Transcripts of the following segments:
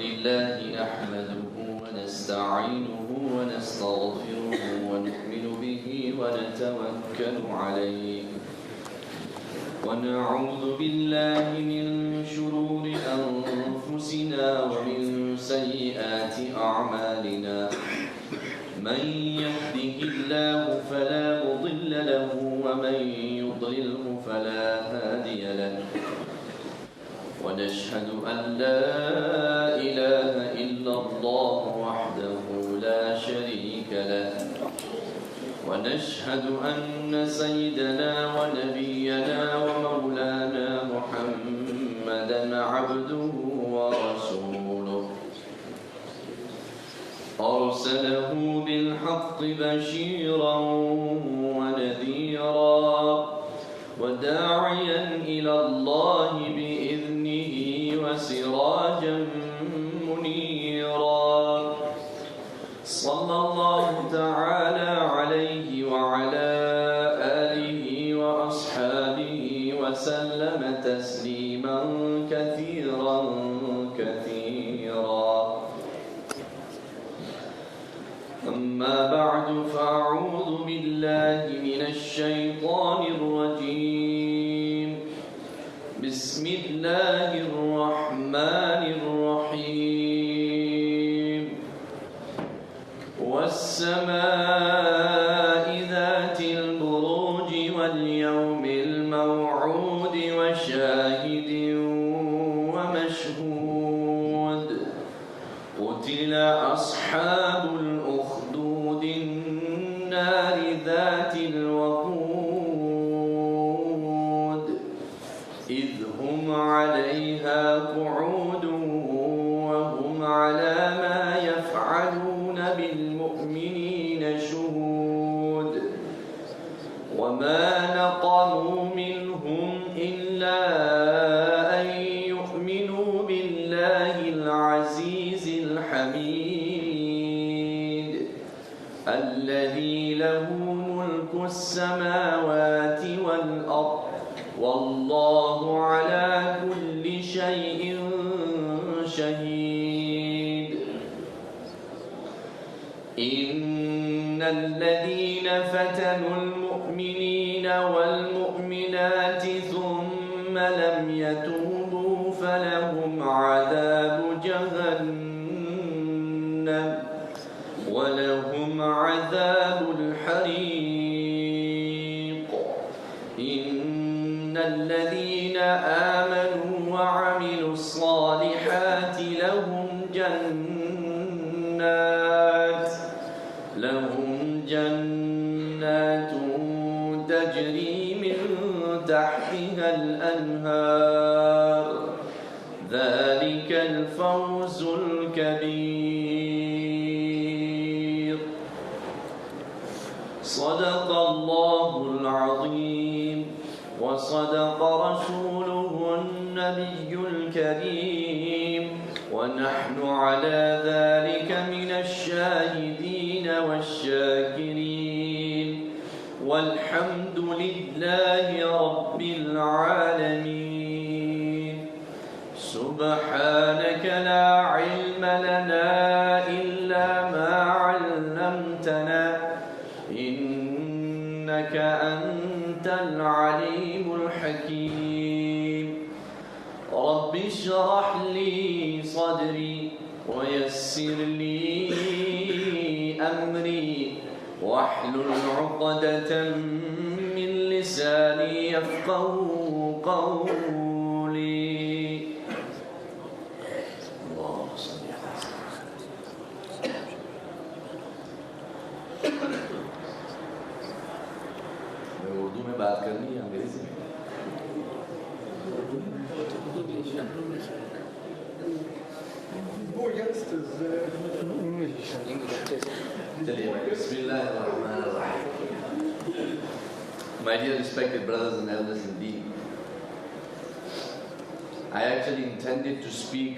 لله نحمده ونستعينه ونستغفره ونؤمن به ونتوكل عليه ونعوذ بالله من شرور أنفسنا ومن سيئات أعمالنا من يهده الله فلا مضل له ومن يضلله فلا هادي له ونشهد أن لا إله إلا الله وحده لا شريك له ونشهد أن سيدنا ونبينا ومولانا محمدا عبده ورسوله أرسله بالحق بشيرا ونذيرا وداعيا إلى الله بإذنه وسراجا منيرا صلى الله تعالى عليه وعلى آله وأصحابه وسلم تسليما كثيرا كثيرا أما بعد فأعوذ بالله من الشيطان الرجيم بسم الله الرحمن الرحيم والسماء ذات البروج واليوم الموعود وشاهد ومشهود قتل أصحاب الأخدود النار ذات الوقود إذ هم عليها قعود وهم على ما يفعلون بالمؤمنين شهود وما نقموا منهم إلا أن يؤمنوا بالله العزيز الحميد الذي له ملك السماوات والأرض والله على كل شيء شهيد إن الذين فتنوا المؤمنين والمؤمنات ثم لم يتوبوا فلهم عذاب جهنم ولهم عذاب الحريق إن الذين آمنوا وعملوا الصالحات لهم جنات تجري من تحتها الأنهار ذلك الفوز الكبير صدق الله العظيم وصدق رسوله النبي الكريم ونحن على ذلك من الشاهدين والشاكرين والحمد لله رب العالمين سبحانك لا علم لنا إلا ما علمتنا إنك أنت العليم الحكيم رب اشرح لي صدري ويسر لي أمري واحلل عقدة من لساني يفقهوا قولي اللهم صل على سيدنا उर्दू में बात करनी है अंग्रेजी में My dear respected brothers and elders in Deen, I actually intended to speak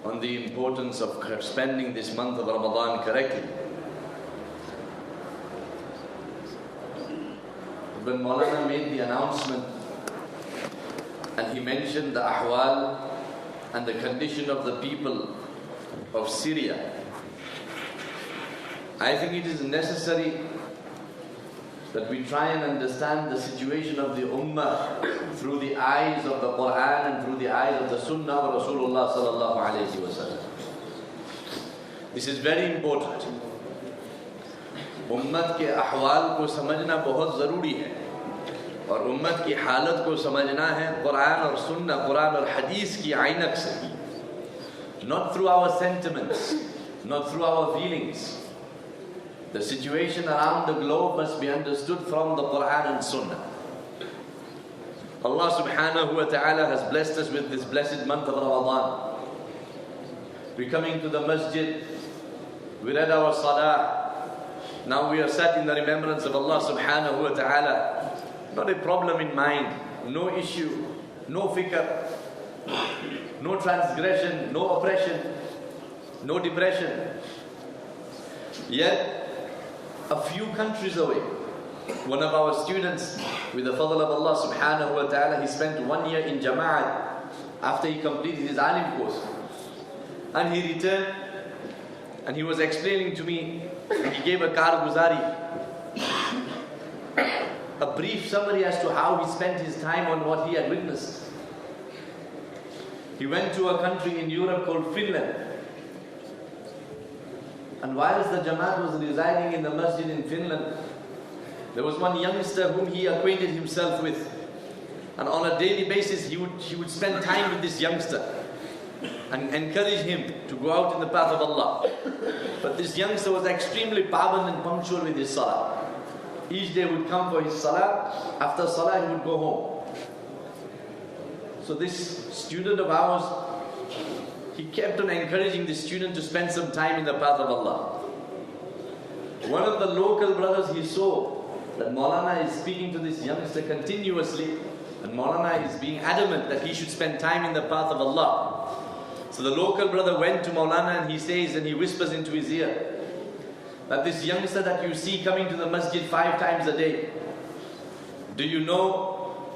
on the importance of spending this month of Ramadan correctly. When Maulana made the announcement and he mentioned the ahwal and the condition of the people of Syria, I think it is necessary that we try and understand the situation of the Ummah through the eyes of the Quran and through the eyes of the Sunnah of Rasulullah sallallahu alayhi wa sallam. This is very important. उम्मत के अहवाल को समझना बहुत ज़रूरी है, और उम्मत की हालत को समझना है कुरान और सुन्ना, कुरान और हदीस की आइनक से, not through our sentiments, not through our feelings. The situation around the globe must be understood from the Quran and Sunnah. Allah subhanahu wa ta'ala has blessed us with this blessed month of Ramadan. We're coming to the Masjid, we read our salah. Now we are sat in the remembrance of Allah subhanahu wa ta'ala. Not a problem in mind, no issue, no fikr, no transgression, no oppression, no depression. Yet, a few countries away, one of our students, with the fadl of Allah subhanahu wa ta'ala, he spent 1 year in Jama'at after he completed his alim course. And he returned and he was explaining to me, he gave a karguzari, a brief summary as to how he spent his time on what he had witnessed. He went to a country in Europe called Finland. And whilst the Jamaat was residing in the Masjid in Finland, there was one youngster whom he acquainted himself with. And on a daily basis, he would spend time with this youngster and encourage him to go out in the path of Allah. But this youngster was extremely paband and punctual with his salah. Each day would come for his salah. After salah, he would go home. So this student of ours, he kept on encouraging this student to spend some time in the path of Allah. One of the local brothers, he saw that Maulana is speaking to this youngster continuously, and Maulana is being adamant that he should spend time in the path of Allah. So the local brother went to Maulana and he says, and he whispers into his ear, that this youngster that you see coming to the masjid 5 times a day, do you know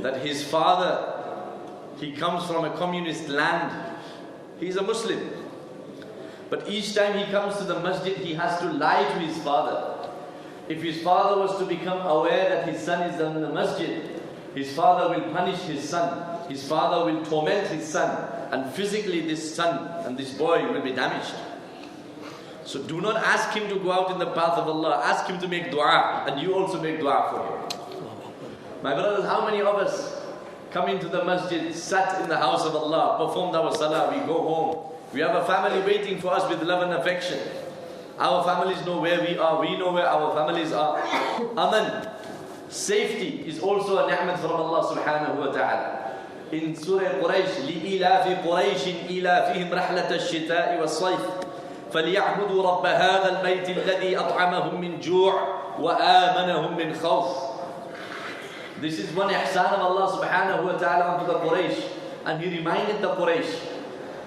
that his father, he comes from a communist land? He's a Muslim. But each time he comes to the masjid, he has to lie to his father. If his father was to become aware that his son is in the masjid, his father will punish his son. His father will torment his son. And physically this son and this boy will be damaged. So do not ask him to go out in the path of Allah. Ask him to make dua, and you also make dua for him. My brothers, how many of us come into the masjid, sat in the house of Allah, performed our salah, we go home. We have a family waiting for us with love and affection. Our families know where we are, we know where our families are. Aman, safety is also a ni'mat from Allah subhanahu wa ta'ala. In Surah Quraysh, لِإِلَافِ قُرَيْشٍ إِلَافِهِمْ رَحْلَةَ الشِّتَاءِ وَالصَّيْفِ فَلْيَعْبُدُوا رَبَّ هَذَا الْبَيْتِ الَّذِي أَطْعَمَهُم مِّن جُوعٍ وَآمَنَهُم مِّن خَوْفٍ. This is one ihsan of Allah subhanahu wa ta'ala unto the Quraysh. And he reminded the Quraysh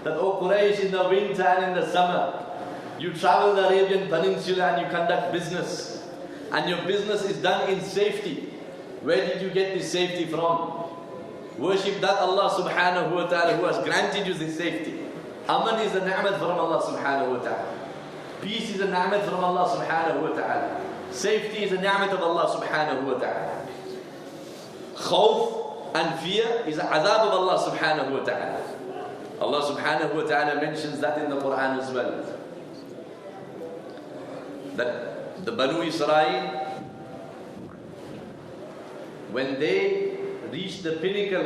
that, O Quraysh, in the winter and in the summer, you travel the Arabian Peninsula and you conduct business. And your business is done in safety. Where did you get this safety from? Worship that Allah subhanahu wa ta'ala who has granted you this safety. Aman is a ni'mat from Allah subhanahu wa ta'ala. Peace is a ni'mat from Allah subhanahu wa ta'ala. Safety is a ni'mat of Allah subhanahu wa ta'ala. Khawf and fear is an adab of Allah subhanahu wa ta'ala. Allah subhanahu wa ta'ala mentions that in the Quran as well. That the Banu Israel, when they reached the pinnacle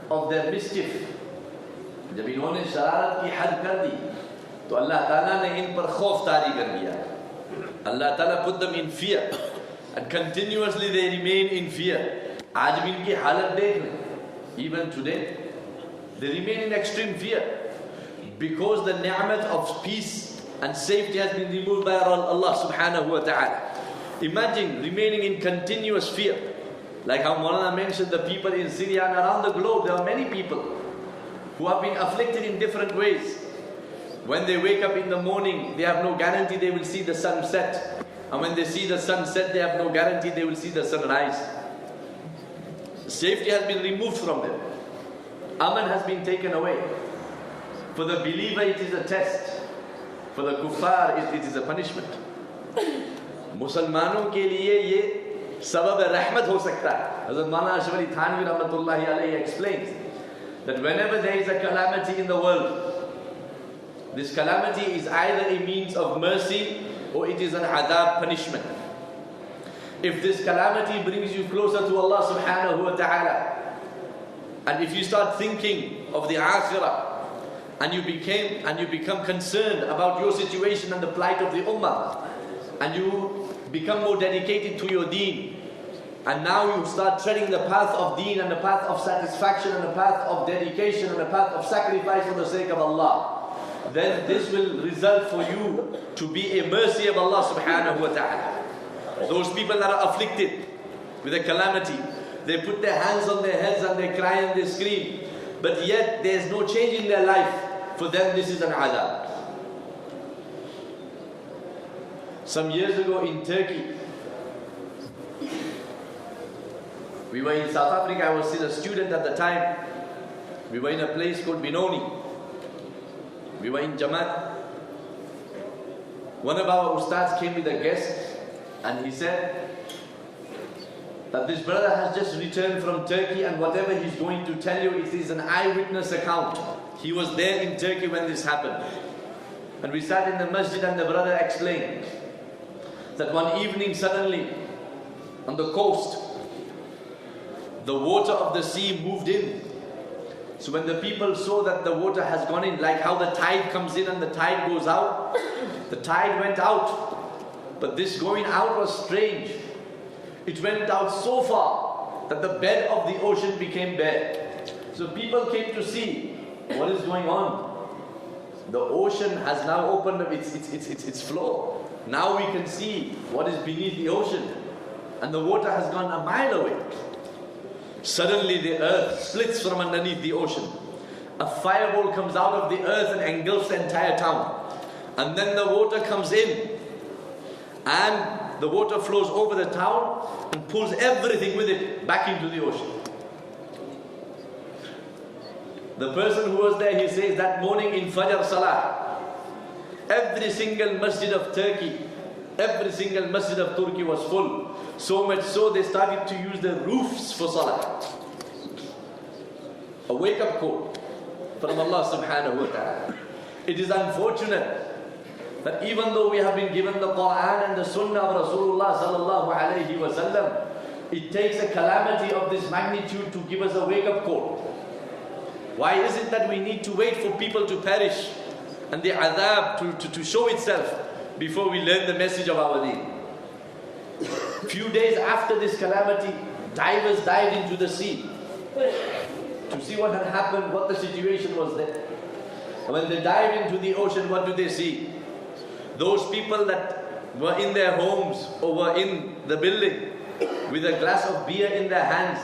of their mischief, जब इन्होंने शरारत की हद कर दी, तो अल्लाह ताला ने इन पर खौफ तारी कर दिया. Allah Ta'ala put them in fear, and continuously they remain in fear. आज भी इनकी हालत देख लें. Even today, they remain in extreme fear because the ni'mat of peace and safety has been removed by Allah subhanahu wa ta'ala. Imagine remaining in continuous fear. Like how Maulana mentioned, the people in Syria and around the globe, there are many people who have been afflicted in different ways. When they wake up in the morning, they have no guarantee they will see the sun set. And when they see the sun set, they have no guarantee they will see the sun rise. Safety has been removed from them. Aman has been taken away. For the believer it is a test. For the kuffar it is a punishment. मुसलमानों के लिए ये सबब रहमत हो सकता है. Hazrat Maulana Suhail Manya rahmatullahi alayhi explains that whenever there is a calamity in the world, this calamity is either a means of mercy or it is an adab, punishment. If this calamity brings you closer to Allah subhanahu wa ta'ala, and if you start thinking of the akhirah, and you become concerned about your situation and the plight of the ummah, and you become more dedicated to your deen, and now you start treading the path of deen and the path of satisfaction and the path of dedication and the path of sacrifice for the sake of Allah, then this will result for you to be a mercy of Allah subhanahu wa ta'ala. Those people that are afflicted with a calamity, they put their hands on their heads and they cry and they scream, but yet there is no change in their life. For them this is an adab. Some years ago in Turkey, we were in South Africa. I was still a student at the time. We were in a place called Benoni. We were in Jamaat. One of our ustads came with a guest and he said that this brother has just returned from Turkey and whatever he's going to tell you, it is an eyewitness account. He was there in Turkey when this happened. And we sat in the masjid and the brother explained that one evening suddenly on the coast, the water of the sea moved in. So when the people saw that the water has gone in, like how the tide comes in and the tide goes out, the tide went out. But this going out was strange. It went out so far that the bed of the ocean became bare. So people came to see what is going on. The ocean has now opened up its floor. Now we can see what is beneath the ocean. And the water has gone a mile away. Suddenly the earth splits from underneath the ocean. A fireball comes out of the earth and engulfs the entire town. And then the water comes in. And the water flows over the town and pulls everything with it back into the ocean. The person who was there, he says that morning in Fajr Salah, every single masjid of Turkey, every single masjid of Turkey was full. So much so they started to use the roofs for Salah. A wake-up call from Allah subhanahu wa ta'ala. It is unfortunate that even though we have been given the Quran and the Sunnah of Rasulullah sallallahu alayhi wa sallam, it takes a calamity of this magnitude to give us a wake-up call. Why is it that we need to wait for people to perish and the adhab to show itself before we learn the message of our deen? Few days after this calamity, divers dived into the sea to see what had happened, what the situation was there. And when they dive into the ocean, what do they see? Those people that were in their homes or were in the building with a glass of beer in their hands,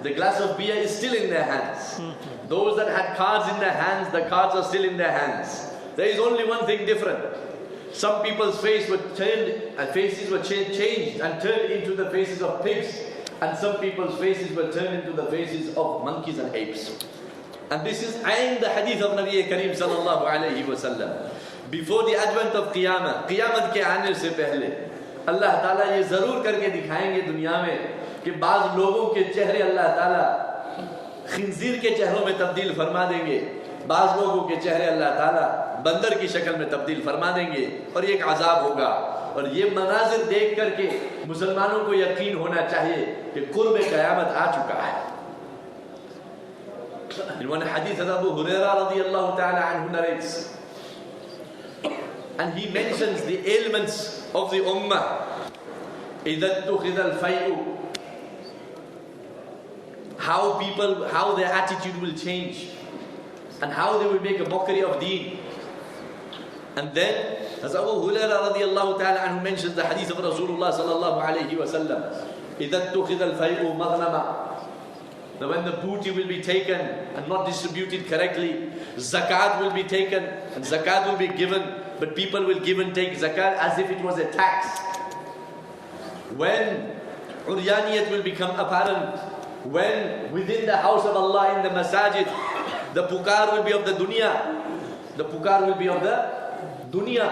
the glass of beer is still in their hands. Those that had cards in their hands, the cards are still in their hands. There is only one thing different. Some people's faces were changed and turned into the faces of pigs, and some people's faces were turned into the faces of monkeys and apes. And this is in the hadith of Nabi Kareem sallallahu alayhi wa sallam. Before the advent of Qiyamah, Qiyamah ke aane se pehle, Allah Ta'ala ye zarur karke dikhayenge dunya mein कि बाज़ लोगों के चेहरे अल्लाह ताला खिंजीर के चेहरों में तब्दील फरमा देंगे, बाज़ लोगों के चेहरे अल्लाह ताला बंदर की शक्ल में तब्दील फरमा देंगे, और ये एक अज़ाब होगा. और ये मनाज़िर देख करके मुसलमानों को यकीन होना चाहिए कि कुर्ब क़यामत आ चुका है. In one hadith that Abu Hurairah radiyallahu ta'ala anhu narrates, and he mentions the ailments of the ummah. إِذَا اتُّخِذَ الْفَيْءُ, how their attitude will change and how they will make a mockery of deen. And then as Abu Hurairah radiyallahu ta'ala anhu mentions the hadith of Rasulullah sallallahu alayhi wa sallam, إِذَا اتُّخِذَ الْفَيْءُ مَغْنَمًا, that when the booty will be taken and not distributed correctly, zakat will be taken and zakat will be given, but people will give and take zakat as if it was a tax. When uryaniyat will become apparent, when within the house of Allah in the masajid The pukar will be of the dunya. The pukar will be of the dunya.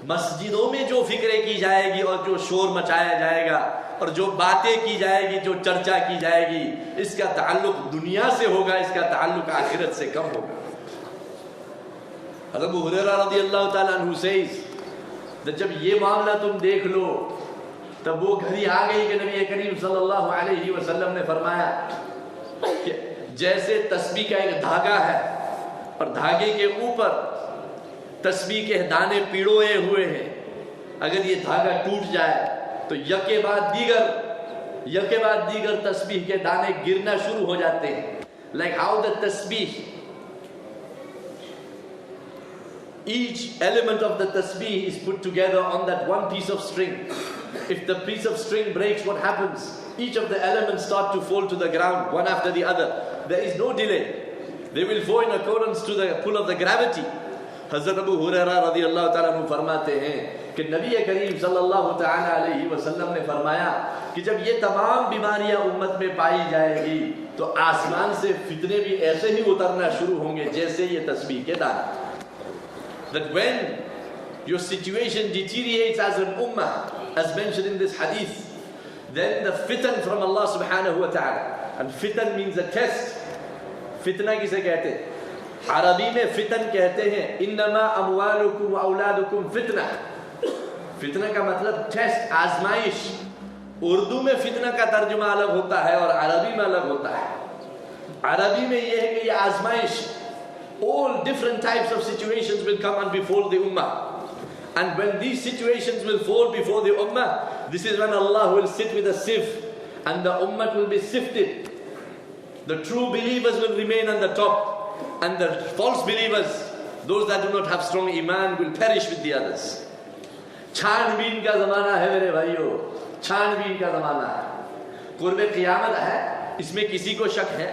मस्जिदों में जो फिक्रें की जाएगी और जो शोर मचाया जाएगा और जो बातें की जाएगी, जो चर्चा की जाएगी, इसका ताल्लुक दुनिया से होगा, इसका ताल्लुक आखिरत से कम होगा। हज़रत अबू हुरैरा रज़ियल्लाहु ताला अन्हु से जब ये मामला तुम देख लो, तब वो घड़ी आ गई कि नबी करीम सल्लल्लाहु अलैहि वसल्लम ने फरमाया कि जैसे तस्बीह का एक धागा है और धागे के ऊपर तस्बीह के दाने पिड़ोए हुए हैं, अगर ये धागा टूट जाए तो यके बाद दीगर तस्बीह के दाने गिरना शुरू हो जाते हैं। Like how the tasbih, each element of the tasbih is put together on that one piece of string. If the piece of string breaks, what happens? Each of the elements start to fall to the ground, one after the other. There is no delay. They will fall in accordance to the pull of the gravity. हज़रत अबू हुरैरा रज़ियल्लाहु ताला अन्हु फरमाते हैं कि नबी करीम सल्लल्लाहु ताला अलैहि वसल्लम ने फरमाया कि जब ये तमाम बीमारियां उम्मत में पाई जाएगी तो आसमान से फितने भी ऐसे ही उतरना शुरू होंगे जैसे ये तस्बीह के दाने. That when your situation deteriorates as an ummah, as mentioned in this hadith, then the fitan from Allah subhanahu wa ta'ala, and fitan means a test. फितना किसे कहते हैं? अरबी में फितन कहते हैं इन्नमा अमवालुकुम व औलादुकुम फितना. फितना का मतलब टेस्ट, आजमाइश. उर्दू में फितना का तर्जुमा अलग होता है और अरबी में अलग होता है. अरबी में यह है कि ये आजमाइश, all different types of situations will come and befall the ummah, and when these situations will fall before the ummah, this is when Allah will sit with a sieve and the ummah will be sifted. The true believers will remain on the top, and the false believers, those that do not have strong iman, will perish with the others. छानबीन का ज़माना है मेरे भाइयों, छानबीन का ज़माना है. कुर्बे क़ियामत है, इसमें किसी को शक है?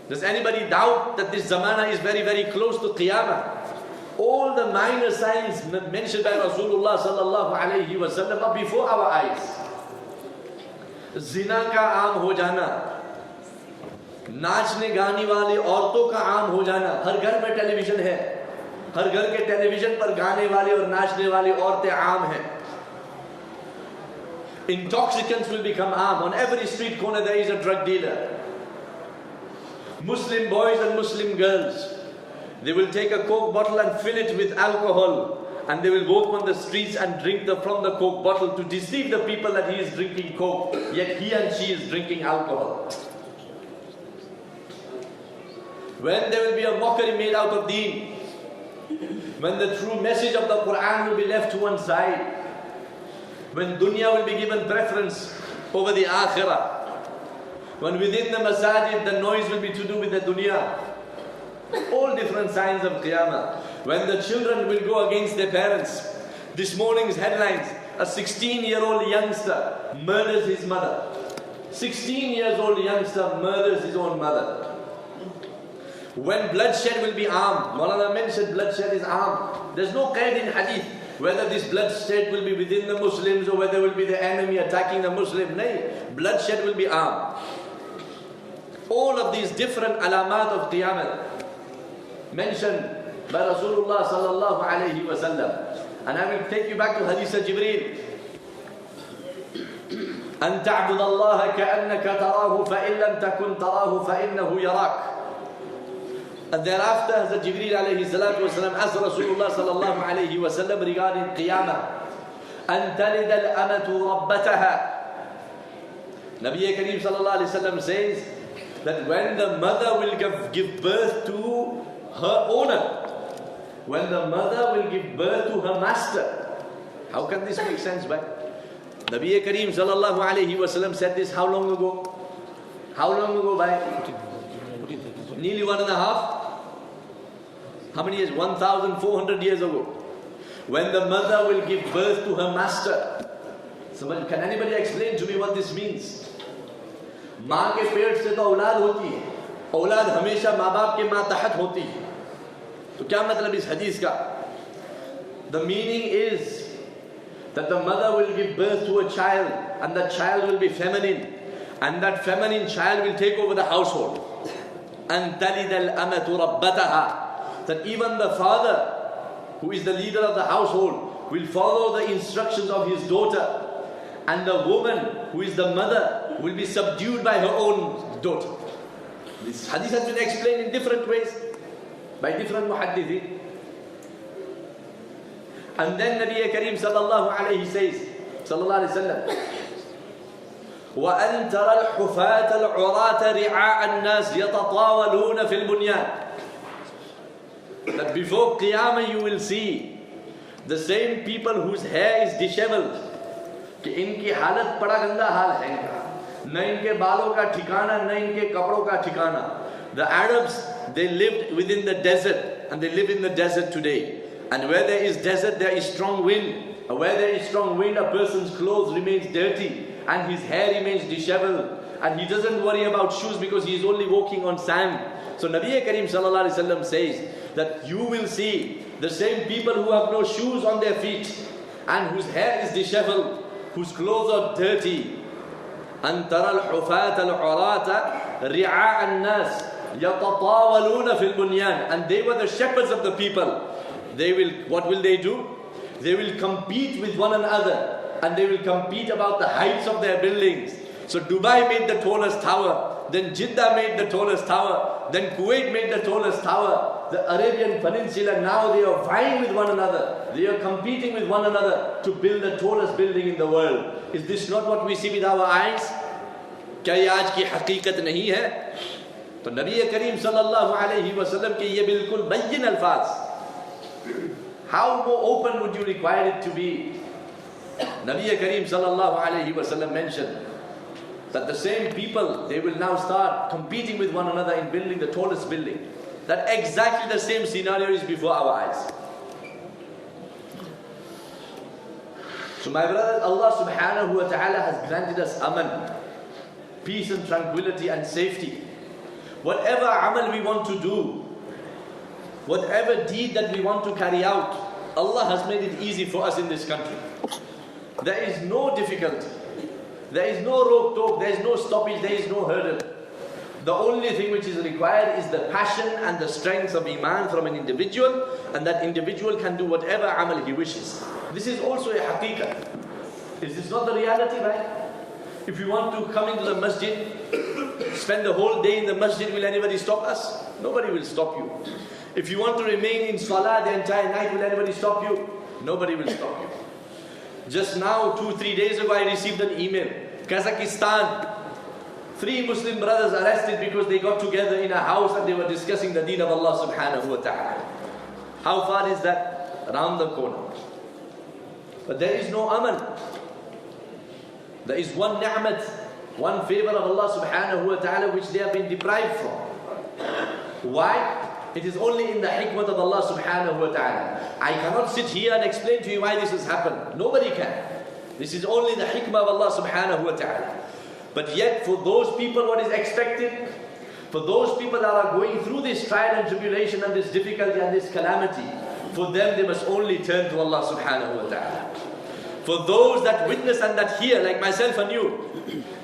Does anybody doubt that this zamana is very, very close to Qiyamah? All the minor signs mentioned by Rasulullah sallallahu alayhi wa sallam are before our eyes. Zina का आम हो जाना, नाचने गाने वाली औरतों का आम हो जाना. हर घर में टेलीविजन है, हर घर के टेलीविजन पर गाने वाली और नाचने वाली औरतें आम हैं. Intoxicants will become आम. On every street corner there is a drug dealer. Muslim boys and Muslim girls, they will take a coke bottle and fill it with alcohol, and they will walk on the streets and drink from the coke bottle to deceive the people that he is drinking coke, yet he and she is drinking alcohol. When there will be a mockery made out of deen, when the true message of the Quran will be left to one side, when dunya will be given preference over the akhirah, when within the masajid the noise will be to do with the dunya, all different signs of qiyamah. When the children will go against their parents. This morning's headlines, a 16-year-old youngster murders his mother. 16 years old youngster murders his own mother. When bloodshed will be armed, Maulana mentioned bloodshed is armed. There's no qaid in hadith whether this bloodshed will be within the Muslims or whether it will be the enemy attacking the Muslim. No, bloodshed will be armed. All of these different alamat of qiyamah mentioned by Rasulullah sallallahu alayhi wa sallam. And I will take you back to Hadith of Jibreel. أن تعبد الله كأنك تراه فإن لم تكن تراه فإنه يراك. And thereafter, Hazrat Jibreel alayhi salatu wasalam asked Rasulullah sallallahu alayhi wa sallam regarding qiyamah. أن تلد الأمة ربتها. Nabi Kareem sallallahu alayhi wa sallam says that when the mother will give birth to her owner, when the mother will give birth to her master. How can this make sense, bhai? Nabi Kareem sallallahu alayhi wa sallam said this how long ago? How long ago, bhai? Nearly 1.5. How many years? 1,400 years ago. When the mother will give birth to her master. Somebody, can anybody explain to me what this means? माँ के पेट से तो औलाद होती है, औलाद हमेशा माँ बाप के मातहत होती है. तो क्या मतलब इस हदीस का? The meaning is that the mother will give birth to a child, and that child will be feminine, and that feminine child will take over the household. أَن تَلِدَ الْأَمَةُ رَبَّتَهَا. That even the father, who is the leader of the household, will follow the instructions of his daughter. And the woman, who is the mother, will be subdued by her own daughter. This hadith has been explained in different ways by different muhaddithin. And then Nabi Kareem sallallahu alayhi says, sallallahu alayhi wasallam, وَأَن تَرَى الْحُفَاةَ الْعُرَاةَ رِعَاءَ النَّاسِ يَتَطَاوَلُونَ فِي الْبُنْيَانِ. That before Qiyamah you will see the same people whose hair is disheveled, कि इनकी हालत बड़ा गंदा हाल है इनका, न इनके बालों का ठिकाना, न इनके कपड़ों का ठिकाना. The Arabs, they lived within the desert, and they live in the desert today. And where there is desert, there is strong wind. And where there is strong wind, a person's clothes remains dirty, and his hair remains disheveled, and he doesn't worry about shoes because he is only walking on sand. So Nabi Kareem sallallahu alaihi wasallam says that you will see the same people who have no shoes on their feet, and whose hair is disheveled, whose clothes are dirty. أن ترى الحفاة العراة رعاء الناس يتطاولون في البنيان. And they were the shepherds of the people. What will they do? They will compete with one another, and they will compete about the heights of their buildings. So Dubai made the tallest tower, then Jeddah made the tallest tower, then Kuwait made the tallest tower. The Arabian Peninsula, now they are vying with one another. They are competing with one another to build the tallest building in the world. Is this not what we see with our eyes? क्या ये आज की हकीकत नहीं है? तो नबी करीम सल्लल्लाहु अलैहि वसल्लम के ये बिल्कुल बैयिन अल्फाज. How more open would you require it to be? Nabi Kareem sallallahu alayhi wa sallam mentioned that the same people, they will now start competing with one another in building the tallest building. That exactly the same scenario is before our eyes. So my brothers, Allah subhanahu wa ta'ala has granted us aman, peace and tranquility and safety. Whatever amal we want to do, whatever deed that we want to carry out, Allah has made it easy for us in this country. There is no difficulty. There is no rope-tope, there is no stoppage, there is no hurdle. The only thing which is required is the passion and the strength of iman from an individual, and that individual can do whatever amal he wishes. This is also a haqiqah. Is this not the reality, right? If you want to come into the masjid, spend the whole day in the masjid, will anybody stop us? Nobody will stop you. If you want to remain in salah the entire night, will anybody stop you? Nobody will stop you. Just now, 2-3 days ago, I received an email. Kazakhstan, 3 Muslim brothers arrested because they got together in a house and they were discussing the deen of Allah subhanahu wa ta'ala. How far is that? Around the corner. But there is no aman. There is one ni'mat, one favor of Allah subhanahu wa ta'ala which they have been deprived from. Why? It is only in the hikmah of Allah subhanahu wa ta'ala. I cannot sit here and explain to you why this has happened. Nobody can. This is only the hikmah of Allah subhanahu wa ta'ala. But yet for those people what is expected, for those people that are going through this trial and tribulation and this difficulty and this calamity, for them they must only turn to Allah subhanahu wa ta'ala. For those that witness and that hear, like myself and you,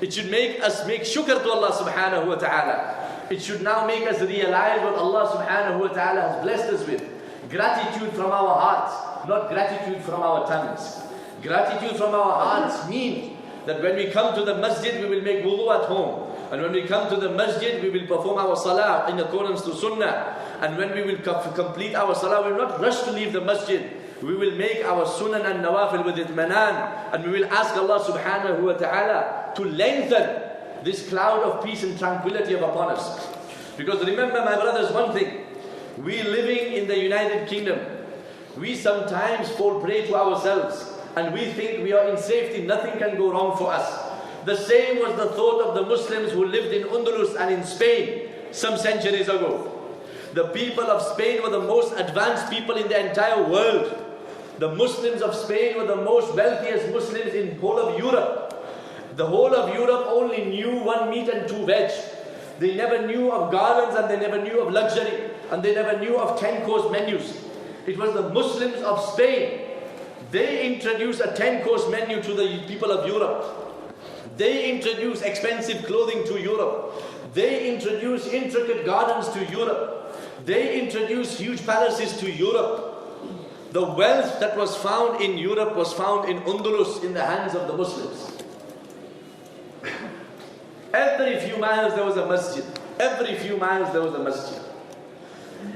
it should make us make shukr to Allah subhanahu wa ta'ala. It should now make us realize what Allah subhanahu wa ta'ala has blessed us with. Gratitude from our hearts, not gratitude from our tongues. Gratitude from our hearts means that when we come to the masjid, we will make wudu at home. And when we come to the masjid, we will perform our salah in accordance to sunnah. And when we will complete our salah, we will not rush to leave the masjid. We will make our sunan and nawafil with itmanan. And we will ask Allah subhanahu wa ta'ala to lengthen this cloud of peace and tranquility upon us. Because remember, my brothers, one thing. We living in the United Kingdom, we sometimes fall prey to ourselves. And we think we are in safety, nothing can go wrong for us. The same was the thought of the Muslims who lived in Andalus and in Spain some centuries ago. The people of Spain were the most advanced people in the entire world. The Muslims of Spain were the most wealthiest Muslims in the whole of Europe. The whole of Europe only knew 1 meat and 2 veg. They never knew of garlands and they never knew of luxury. And they never knew of 10-course menus. It was the Muslims of Spain. They introduced a 10-course menu to the people of Europe. They introduced expensive clothing to Europe. They introduced intricate gardens to Europe. They introduced huge palaces to Europe. The wealth that was found in Europe was found in Andalus in the hands of the Muslims. Every few miles there was a masjid. Every few miles there was a masjid.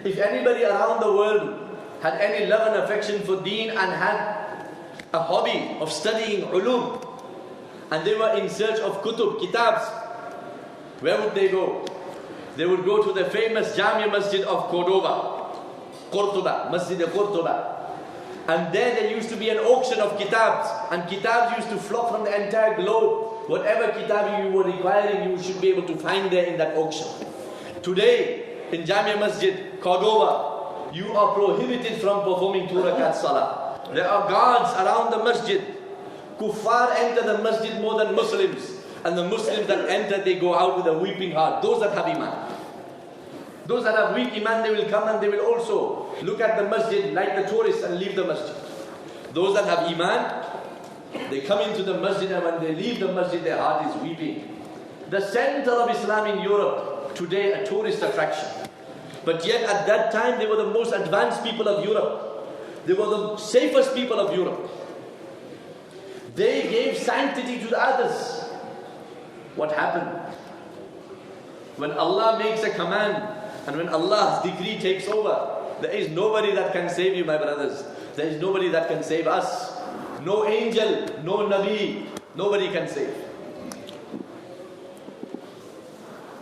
If anybody around the world had any love and affection for deen and had a hobby of studying ulum, and they were in search of kutub, kitabs, where would they go? They would go to the famous Jamia Masjid of Cordoba, Masjid of Cordoba. And there used to be an auction of kitabs, and kitabs used to flock from the entire globe. Whatever kitab you were requiring, you should be able to find there in that auction. Today, in Jamia Masjid, Cordoba, you are prohibited from performing 2 rakat salah. There are guards around the masjid. Kuffar enter the masjid more than Muslims. And the Muslims that enter, they go out with a weeping heart. Those that have iman. Those that have weak iman, they will come and they will also look at the masjid like the tourists and leave the masjid. Those that have iman, they come into the masjid, and when they leave the masjid, their heart is weeping. The center of Islam in Europe, today a tourist attraction. But yet at that time, they were the most advanced people of Europe. They were the safest people of Europe. They gave sanctity to the others. What happened? When Allah makes a command, and when Allah's decree takes over, there is nobody that can save you, my brothers. There is nobody that can save us. No angel, no Nabi, nobody can save.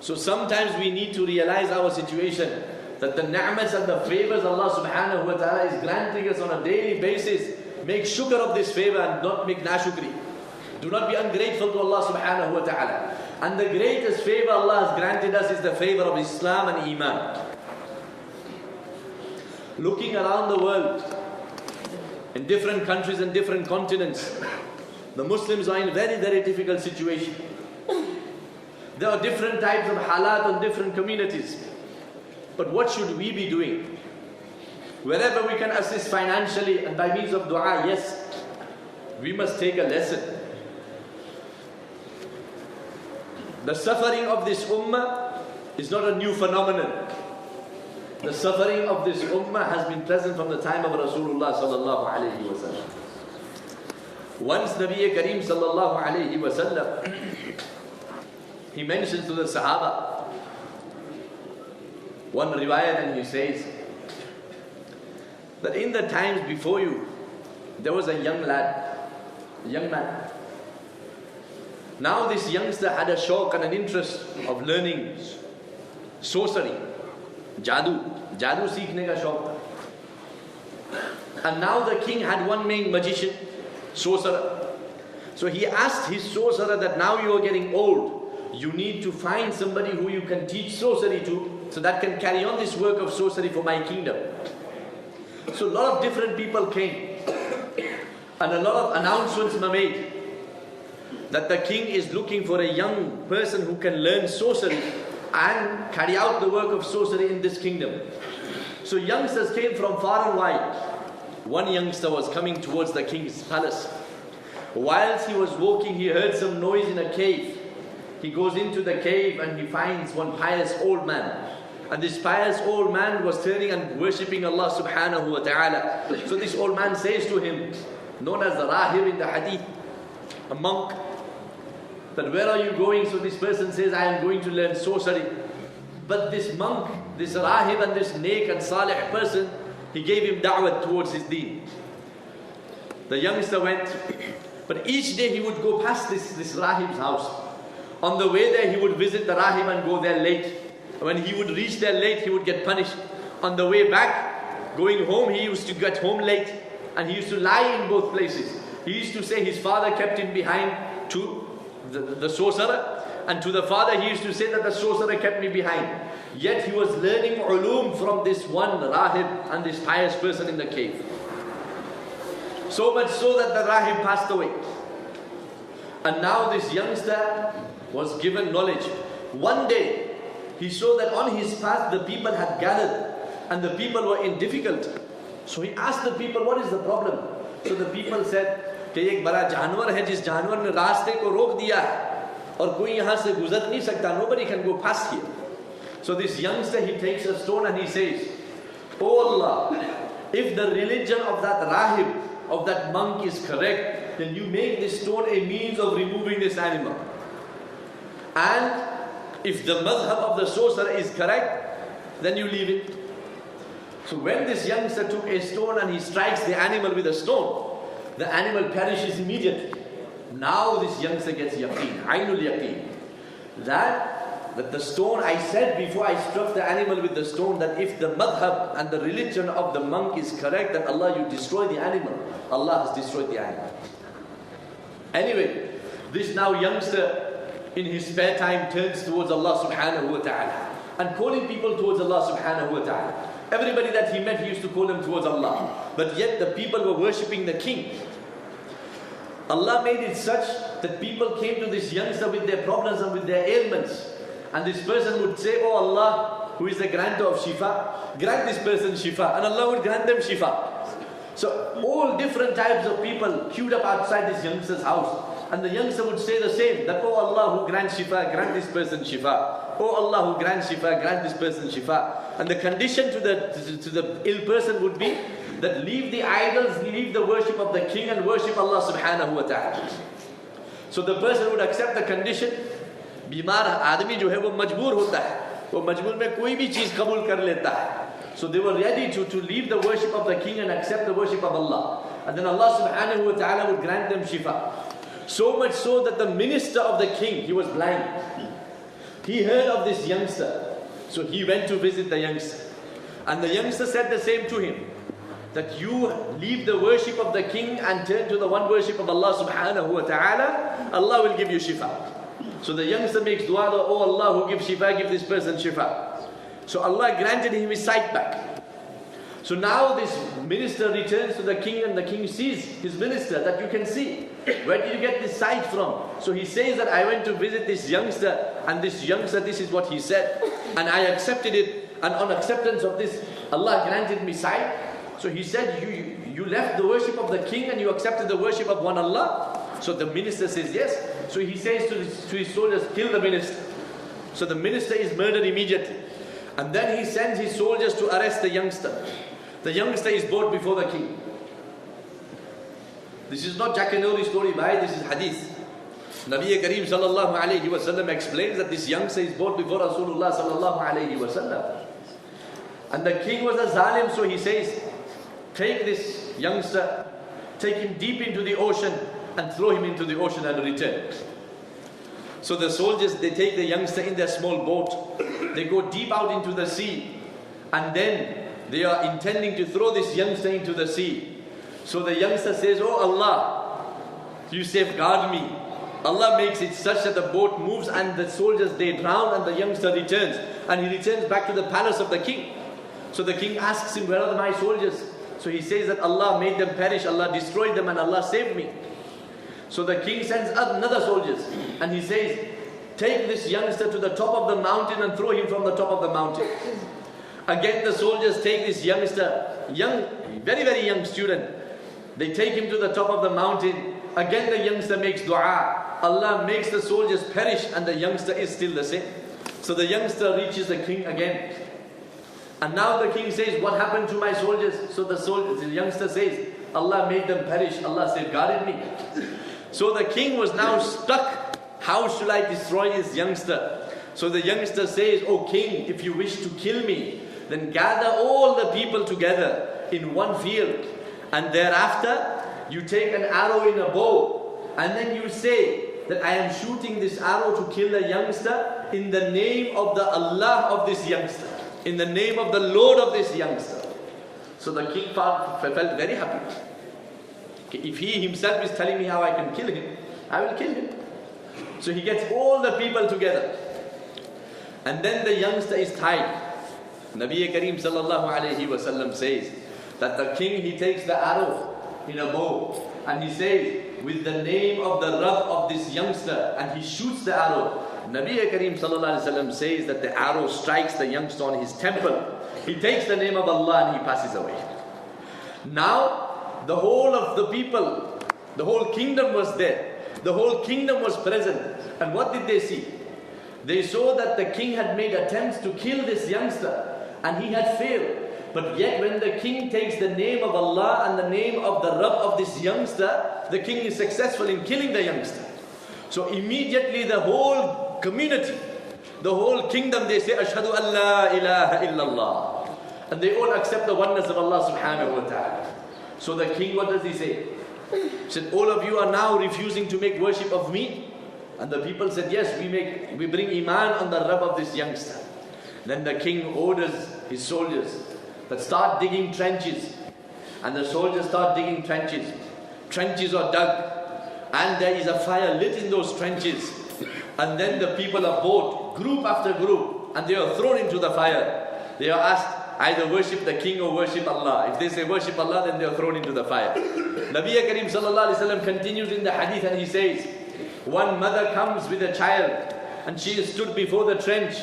So sometimes we need to realize our situation, that the ni'mas and the favors Allah subhanahu wa ta'ala is granting us on a daily basis. Make shukr of this favor and not make nashukri. Do not be ungrateful to Allah subhanahu wa ta'ala. And the greatest favor Allah has granted us is the favor of Islam and Iman. Looking around the world, in different countries and different continents, the Muslims are in a very, very difficult situation. There are different types of halat on different communities. But what should we be doing? Wherever we can assist financially and by means of dua, yes, we must take a lesson. The suffering of this ummah is not a new phenomenon. The suffering of this ummah has been present from the time of Rasulullah sallallahu alayhi wa sallam. Once Nabi Kareem sallallahu alayhi wa sallam, he mentions to the Sahaba one riwayat, and he says that in the times before you, there was a young lad, a young man. Now this youngster had a shauq and an interest of learning sorcery, jadoo seekhne ka shauq. And now the king had one main magician, sorcerer. So he asked his sorcerer that now you are getting old, you need to find somebody who you can teach sorcery to, so that can carry on this work of sorcery for my kingdom. So a lot of different people came, and a lot of announcements were made that the king is looking for a young person who can learn sorcery and carry out the work of sorcery in this kingdom. So youngsters came from far and wide. One youngster was coming towards the king's palace. Whilst he was walking, he heard some noise in a cave. He goes into the cave and he finds one pious old man. And this pious old man was turning and worshipping Allah subhanahu wa ta'ala. So this old man says to him, known as the Rahib in the hadith, a monk, that where are you going? So this person says, I am going to learn sorcery. But this monk, this Rahib and this Neek and Salih person, he gave him da'wat towards his deen. The youngster went, but each day he would go past this Rahib's house. On the way there, he would visit the Rahib and go there late. When he would reach there late, he would get punished. On the way back, going home, he used to get home late. And he used to lie in both places. He used to say his father kept him behind to the sorcerer. And to the father, he used to say that the sorcerer kept me behind. Yet he was learning ulum from this one Rahib and this pious person in the cave. So much so that the Rahib passed away. And now this youngster was given knowledge. One day, he saw that on his path the people had gathered and the people were in difficulty. So he asked the people, what is the problem? So the people said, कि एक बड़ा जानवर है जिस जानवर ने रास्ते को रोक दिया है और कोई यहाँ से गुजर नहीं सकता. Nobody can go past here. So this youngster, he takes a stone and he says, "Oh Allah, if the religion of that rahib, of that monk is correct, then you make this stone a means of removing this animal. And if the madhab of the sorcerer is correct, then you leave it." So when this youngster took a stone and he strikes the animal with a stone, the animal perishes immediately. Now this youngster gets yaqeen, ainul yaqeen. That the stone, I said before I struck the animal with the stone, that if the madhab and the religion of the monk is correct, then Allah, you destroy the animal. Allah has destroyed the animal. Anyway, this now youngster in his spare time turns towards Allah subhanahu wa ta'ala and calling people towards Allah subhanahu wa ta'ala. Everybody that he met, he used to call them towards Allah. But yet the people were worshipping the king. Allah made it such that people came to this youngster with their problems and with their ailments. And this person would say, "Oh Allah, who is the grantor of Shifa, grant this person Shifa." And Allah would grant them Shifa. So all different types of people queued up outside this youngster's house. And the youngster would say the same, that, "Oh Allah, who grants Shifa, grant this person Shifa. Oh Allah, who grants Shifa, grant this person Shifa." And the condition to the ill person would be that leave the idols, leave the worship of the king and worship Allah subhanahu wa ta'ala. So the person would accept the condition. बीमार आदमी जो है वो मजबूर होता है, वो मजबूर में कोई भी चीज कबूल कर लेता है. So they were ready to leave the worship of the king and accept the worship of Allah. And then Allah subhanahu wa ta'ala would grant them shifa. So much so that the minister of the king, he was blind. He heard of this youngster. So he went to visit the youngster. And the youngster said the same to him, that you leave the worship of the king and turn to the one worship of Allah subhanahu wa ta'ala, Allah will give you shifa. So the youngster makes dua, "Oh Allah, who gives shifa, give this person shifa." So Allah granted him his sight back. So now this minister returns to the king and the king sees his minister, that you can see. Where did you get this sight from? So he says that I went to visit this youngster, and this youngster, this is what he said, and I accepted it, and on acceptance of this, Allah granted me sight. So he said, you left the worship of the king and you accepted the worship of one Allah. So the minister says yes. So he says to his soldiers, "Kill the minister." So the minister is murdered immediately. And then he sends his soldiers to arrest the youngster. The youngster is brought before the king. This is not Jackanory story, bhai, this is hadith. Nabi Kareem sallallahu alayhi wa sallam explains that this youngster is brought before Rasulullah sallallahu alayhi wa sallam. And the king was a zalim, so he says, "Take this youngster, take him deep into the ocean and throw him into the ocean and return." So the soldiers, they take the youngster in their small boat. They go deep out into the sea. And then they are intending to throw this youngster into the sea. So the youngster says, "Oh Allah, you safeguard me." Allah makes it such that the boat moves and the soldiers, they drown and the youngster returns. And he returns back to the palace of the king. So the king asks him, "Where are my soldiers?" So he says that Allah made them perish, Allah destroyed them, and Allah saved me. So the king sends another soldiers and he says, "Take this youngster to the top of the mountain and throw him from the top of the mountain." Again the soldiers take this youngster, young, very very young student. They take him to the top of the mountain. Again the youngster makes dua. Allah makes the soldiers perish and the youngster is still the same. So the youngster reaches the king again. And now the king says, "What happened to my soldiers?" So the youngster says, "Allah made them perish, Allah safeguarded me." So the king was now stuck. How should I destroy this youngster? So the youngster says, "Oh king, if you wish to kill me, then gather all the people together in one field. And thereafter, you take an arrow in a bow. And then you say that I am shooting this arrow to kill the youngster in the name of the Allah of this youngster. In the name of the Lord of this youngster." So the king felt very happy. If he himself is telling me how I can kill him, I will kill him. So he gets all the people together. And then the youngster is tied. Nabi Kareem sallallahu alayhi wa sallam says that the king, he takes the arrow in a bow and he says, "With the name of the Rabb of this youngster," and he shoots the arrow. Nabi Kareem sallallahu alayhi wa sallam says that the arrow strikes the youngster on his temple. He takes the name of Allah and he passes away. Now the whole of the people, the whole kingdom was there. The whole kingdom was present. And what did they see? They saw that the king had made attempts to kill this youngster and he had failed. But yet when the king takes the name of Allah and the name of the Rabb of this youngster, the king is successful in killing the youngster. So immediately the whole community, the whole kingdom, they say, Ashhadu an la ilaha illallah. And they all accept the oneness of Allah subhanahu wa ta'ala. So the king, what does he say? He said, all of you are now refusing to make worship of me? And the people said, yes, we bring iman on the Rabb of this youngster. Then the king orders his soldiers that start digging trenches. And the soldiers start digging trenches. Trenches are dug. And there is a fire lit in those trenches. And then the people are brought, group after group, and they are thrown into the fire. They are asked, either worship the king or worship Allah. If they say worship Allah, then they are thrown into the fire. Nabi Karim sallallahu alaihi wasallam continues in the hadith and he says, one mother comes with a child and she is stood before the trench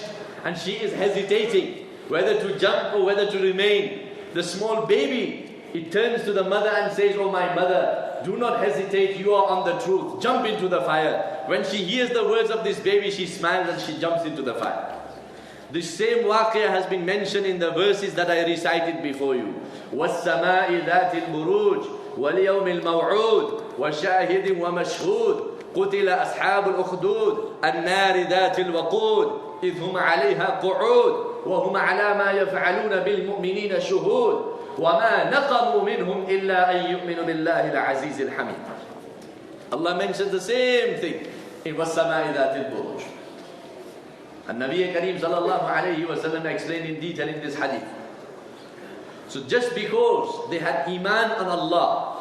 and she is hesitating whether to jump or whether to remain. The small baby, it turns to the mother and says, oh my mother, do not hesitate, you are on the truth. Jump into the fire. When she hears the words of this baby, she smiles and she jumps into the fire. This same waqiyah has been mentioned in the verses that I recited before you. وَالسَّمَاءِ ذَاتِ الْبُرُوجِ وَالْيَوْمِ الْمَوْعُودِ وَشَاهِدٍ وَمَشْهُودٍ قُتِلَ أَصْحَابُ الْأُخْدُودِ النَّارِ ذَاتِ الْوَقُودِ إِذْ هُمْ عَلَيْهَا قُعُودٌ وَهُمْ عَلَى مَا يَفْعَلُونَ بِالْمُؤْمِنِينَ شُهُودٌ وَمَا نَقَمُوا مِنْهُمْ إِلَّا أَن يُؤْمِنُوا بِاللَّهِ الْعَزِيزِ الْحَمِيدِ. Allah mentions the same thing in وَالسَّمَاءِ ذَاتِ الْبُرُوجِ. And Nabi Kareem sallallahu alayhi wa sallam explained in detail in this hadith. So just because they had iman on Allah,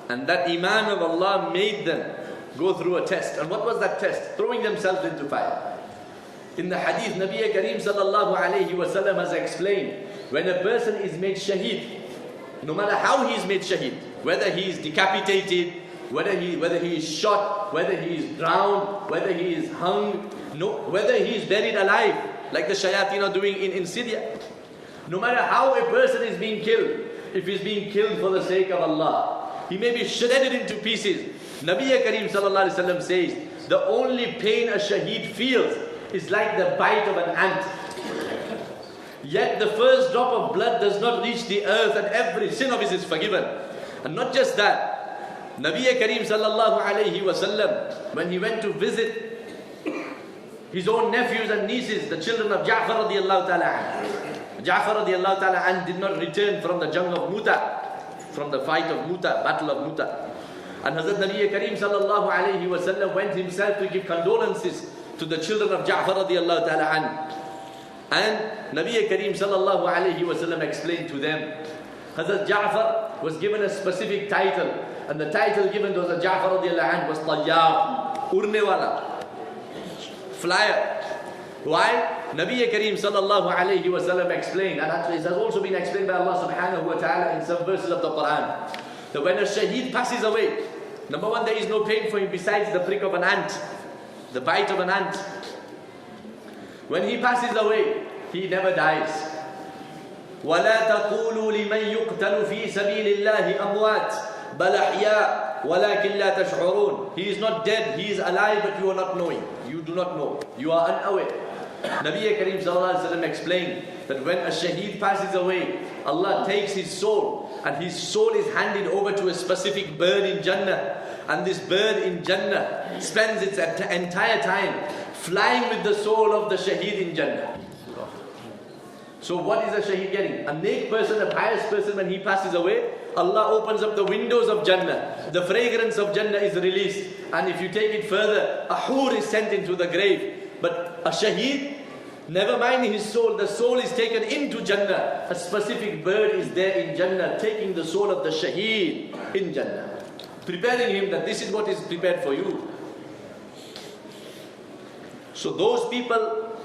and that iman of Allah made them go through a test. And what was that test? Throwing themselves into fire. In the hadith, Nabi Kareem sallallahu alayhi wa sallam has explained, when a person is made shaheed, no matter how he is made shaheed, whether he is decapitated, whether he is shot, whether he is drowned, whether he is hung, whether he is buried alive, like the shayateen are doing in Syria. No matter how a person is being killed, if he is being killed for the sake of Allah, he may be shredded into pieces. Nabi Kareem sallallahu alaihi wasallam says, the only pain a shaheed feels is like the bite of an ant. Yet the first drop of blood does not reach the earth and every sin of his is forgiven. And not just that, Nabi Kareem sallallahu alayhi wasallam, when he went to visit his own nephews and nieces, the children of Ja'far radiallahu ta'ala anh. Ja'far radiallahu ta'ala anh did not return from the Jang of Muta, from the fight of Muta, battle of Muta. And Hazrat Nabi Kareem sallallahu alayhi wasallam went himself to give condolences to the children of Ja'far radiallahu ta'ala anh. And Nabi Kareem sallallahu alayhi wasallam explained to them, Hazrat Ja'far was given a specific title, and the title given to Hazrat Ja'far radiallahu anh was Tayyar, Urne wala, flyer. Why? Nabi Kareem sallallahu alayhi wasallam explained, and actually it has also been explained by Allah subhanahu wa ta'ala in some verses of the Quran, that when a shaheed passes away, number one, there is no pain for him besides the prick of an ant, the bite of an ant. When he passes away, he never dies. وَلَا تَقُولُوا لِمَنْ يُقْتَلُ فِي سَبِيلِ اللَّهِ أَمْوَاتٍ بَلْ أَحْيَاءٌ وَلَكِنْ لَا تَشْعُرُونَ. He is not dead, he is alive, but you are not knowing. You do not know. You are unaware. Nabi Kareem sallallahu alaihi wasallam explained that when a shaheed passes away, Allah takes his soul, and his soul is handed over to a specific bird in Jannah. And this bird in Jannah spends its entire time flying with the soul of the shaheed in Jannah. So what is a shaheed getting? A neek person, a pious person, when he passes away, Allah opens up the windows of Jannah. The fragrance of Jannah is released. And if you take it further, a hur is sent into the grave. But a shaheed, never mind his soul, the soul is taken into Jannah. A specific bird is there in Jannah, taking the soul of the shaheed in Jannah, preparing him that this is what is prepared for you. So those people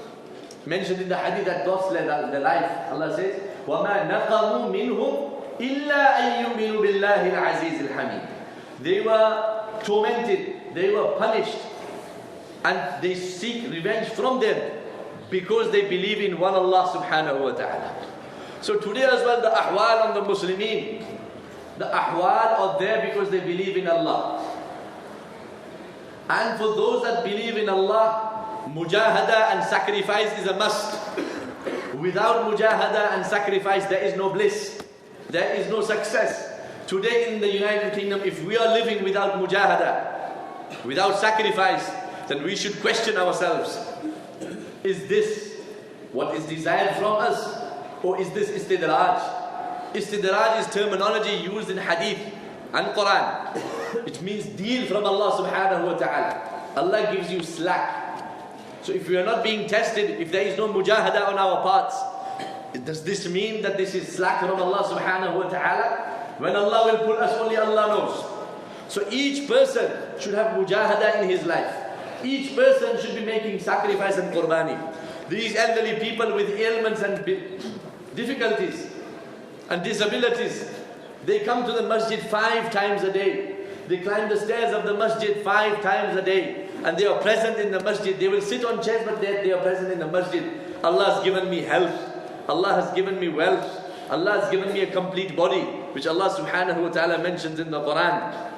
mentioned in the hadith that lost their life, Allah says, وَمَا نَقَمُوا مِنْهُمْ إِلَّا أَن يُؤْمِنُوا بِاللَّهِ الْعَزِيزِ الْحَمِيدِ. They were tormented, they were punished, and they seek revenge from them because they believe in one Allah subhanahu wa ta'ala. So today as well, the ahwal on the Muslimin, the ahwal are there because they believe in Allah. And for those that believe in Allah, mujahada and sacrifice is a must. Without mujahada and sacrifice, there is no bliss. There is no success. Today in the United Kingdom, if we are living without mujahada, without sacrifice, then we should question ourselves. Is this what is desired from us? Or is this istidraj? Istidraj is terminology used in hadith and Quran. It means deal from Allah subhanahu wa ta'ala. Allah gives you slack. So if we are not being tested, if there is no mujahada on our parts, does this mean that this is slack from Allah subhanahu wa ta'ala? When Allah will put us, only Allah knows. So each person should have mujahada in his life. Each person should be making sacrifice and qurbani. These elderly people with ailments and difficulties and disabilities, they come to the masjid 5 times a day. They climb the stairs of the masjid 5 times a day. And they are present in the masjid. They will sit on chairs, but they are present in the masjid. Allah has given me health. Allah has given me wealth. Allah has given me a complete body, which Allah subhanahu wa ta'ala mentions in the Quran.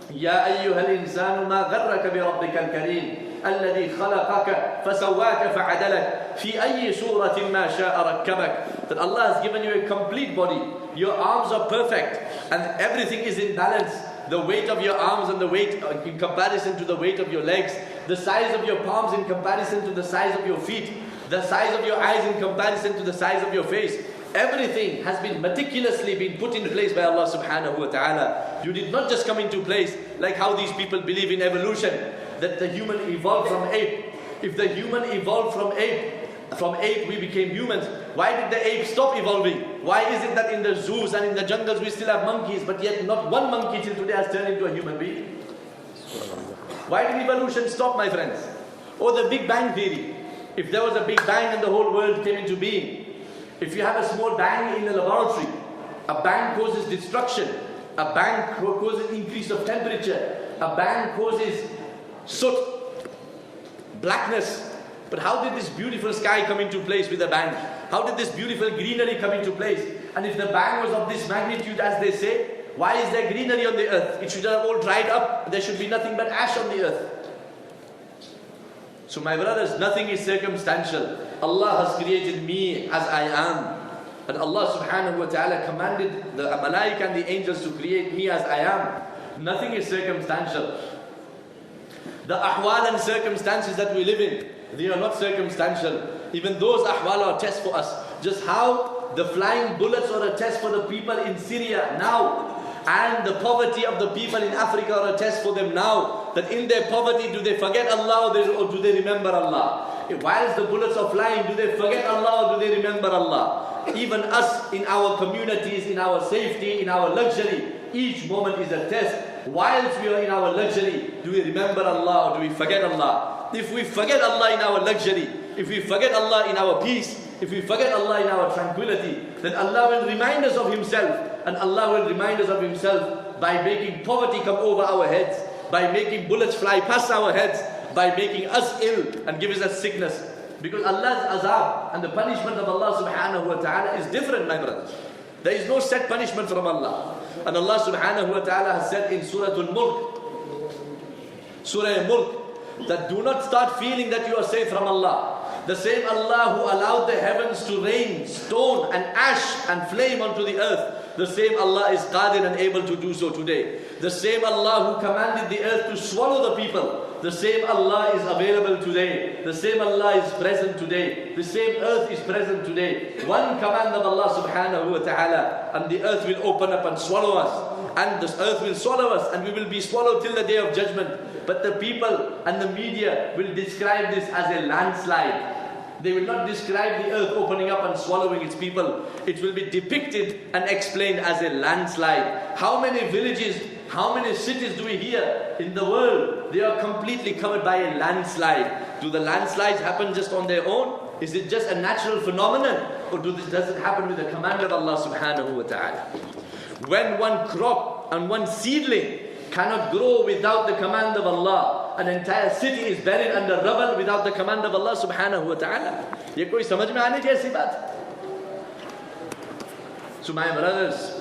يا أيها الإنسان ما غرك بربك الكريم الذي خلقك فسواك فعدلك في أي صورة ما شاء ركبك. That Allah has given you a complete body. Your arms are perfect and everything is in balance. The weight of your arms and the weight in comparison to the weight of your legs, the size of your palms in comparison to the size of your feet, the size of your eyes in comparison to the size of your face. Everything has been meticulously been put in place by Allah subhanahu wa ta'ala. You did not just come into place like how these people believe in evolution, that the human evolved from ape. If the human evolved from ape we became humans. Why did the ape stop evolving? Why is it that in the zoos and in the jungles we still have monkeys, but yet not one monkey till today has turned into a human being? Why did evolution stop, my friends? Or the Big Bang theory. If there was a Big Bang and the whole world came into being, if you have a small bang in a laboratory, a bang causes destruction, a bang causes increase of temperature, a bang causes soot, blackness. But how did this beautiful sky come into place with a bang? How did this beautiful greenery come into place? And if the bang was of this magnitude, as they say, why is there greenery on the earth? It should have all dried up. There should be nothing but ash on the earth. So my brothers, nothing is circumstantial. Allah has created me as I am. And Allah subhanahu wa ta'ala commanded the malaika and the angels to create me as I am. Nothing is circumstantial. The ahwal and circumstances that we live in, they are not circumstantial. Even those ahwal are tests for us. Just how the flying bullets are a test for the people in Syria now. And the poverty of the people in Africa are a test for them now. That in their poverty, do they forget Allah or do they remember Allah? Whilst the bullets are flying, do they forget Allah or do they remember Allah? Even us in our communities, in our safety, in our luxury, each moment is a test. Whilst we are in our luxury, do we remember Allah or do we forget Allah? If we forget Allah in our luxury, if we forget Allah in our peace, if we forget Allah in our tranquility, then Allah will remind us of Himself. And Allah will remind us of Himself by making poverty come over our heads, by making bullets fly past our heads, by making us ill and giving us sickness. Because Allah's azab and the punishment of Allah subhanahu wa ta'ala is different, my brothers. There is no set punishment from Allah. And Allah subhanahu wa ta'ala has said in Surah Al-Mulk, Surah Al-Mulk, that do not start feeling that you are safe from Allah. The same Allah who allowed the heavens to rain stone and ash and flame onto the earth, the same Allah is qadir and able to do so today. The same Allah who commanded the earth to swallow the people, the same Allah is available today. The same Allah is present today. The same earth is present today. One command of Allah subhanahu wa ta'ala, and the earth will open up and swallow us. And this earth will swallow us and we will be swallowed till the day of judgment. But the people and the media will describe this as a landslide. They will not describe the earth opening up and swallowing its people. It will be depicted and explained as a landslide. How many villages, how many cities do we hear in the world? They are completely covered by a landslide. Do the landslides happen just on their own? Is it just a natural phenomenon? Or does it happen with the command of Allah subhanahu wa ta'ala? When one crop and one seedling cannot grow without the command of Allah, an entire city is buried under rubble without the command of Allah subhanahu wa ta'ala. Ye koi samajh mein aane jaisi baat? So my brothers,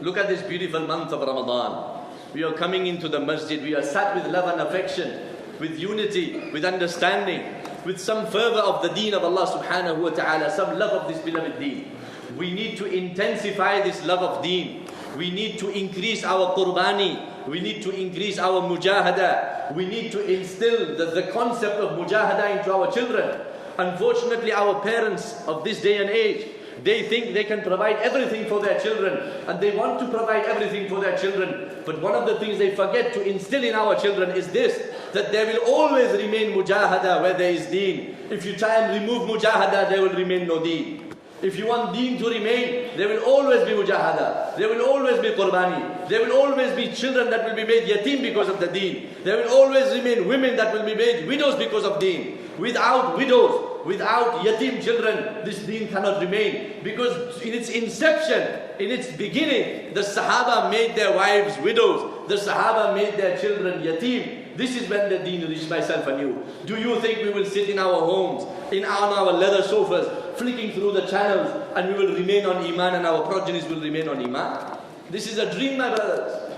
look at this beautiful month of Ramadan. we are coming into the masjid, we are sat with love and affection, with unity, with understanding, with some fervor of the deen of Allah subhanahu wa ta'ala, some love of this beloved deen. We need to intensify this love of deen. We need to increase our qurbani. We need to increase our mujahada. We need to instill the concept of mujahada into our children. Unfortunately, our parents of this day and age, they think they can provide everything for their children, and they want to provide everything for their children. But one of the things they forget to instill in our children is this, that there will always remain mujahada where there is deen. If you try and remove mujahada, there will remain no deen. If you want deen to remain, there will always be mujahada. There will always be qurbani. There will always be children that will be made yatim because of the deen. There will always remain women that will be made widows because of deen. Without widows, without yatim children, this deen cannot remain. Because in its inception, in its beginning, the Sahaba made their wives widows. The Sahaba made their children yatim. This is when the deen reached myself and you. Do you think we will sit in our homes, on our leather sofas, flicking through the channels, and we will remain on iman and our progenies will remain on iman? This is a dream, my brothers.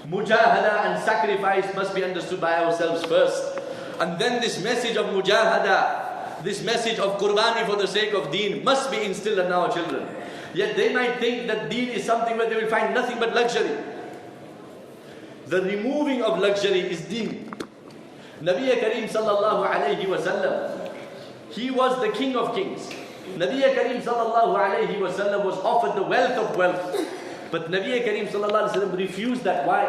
Mujahada and sacrifice must be understood by ourselves first. And then this message of mujahada, this message of qurbani for the sake of deen must be instilled in our children. Yet they might think that deen is something where they will find nothing but luxury. The removing of luxury is deen. Nabi Kareem sallallahu alayhi wa sallam, he was the king of kings. Nabi Kareem sallallahu alayhi wa sallam was offered the wealth of wealth. But Nabi Kareem sallallahu alayhi wa sallam refused that. Why?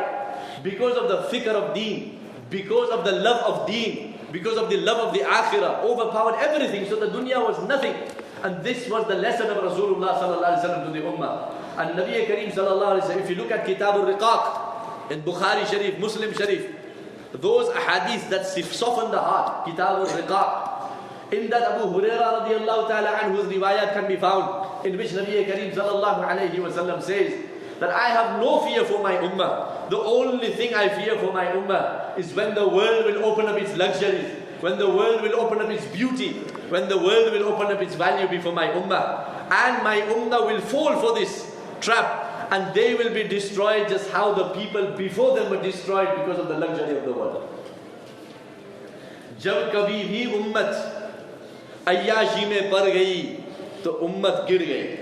Because of the fikr of deen, because of the love of deen, because of the love of the akhirah, overpowered everything. So the dunya was nothing. And this was the lesson of Rasulullah sallallahu alayhi wa sallam to the ummah. And Nabi Kareem sallallahu alayhi wa sallam, if you look at Kitab al-Riqaq, in Bukhari Sharif, Muslim Sharif, those ahadith that soften the heart, Kitab al-Riqaq, in that Abu Hurairah radiallahu ta'ala anhu's riwayat can be found, in which Nabi Kareem sallallahu alayhi wa sallam says that I have no fear for my ummah. The only thing I fear for my ummah is when the world will open up its luxuries, when the world will open up its beauty, when the world will open up its value before my ummah. And my ummah will fall for this trap. And they will be destroyed just how the people before them were destroyed because of the luxury of the world. जब कभी भी उम्मत अय्याशी में पड़ गई तो उम्मत गिर गई.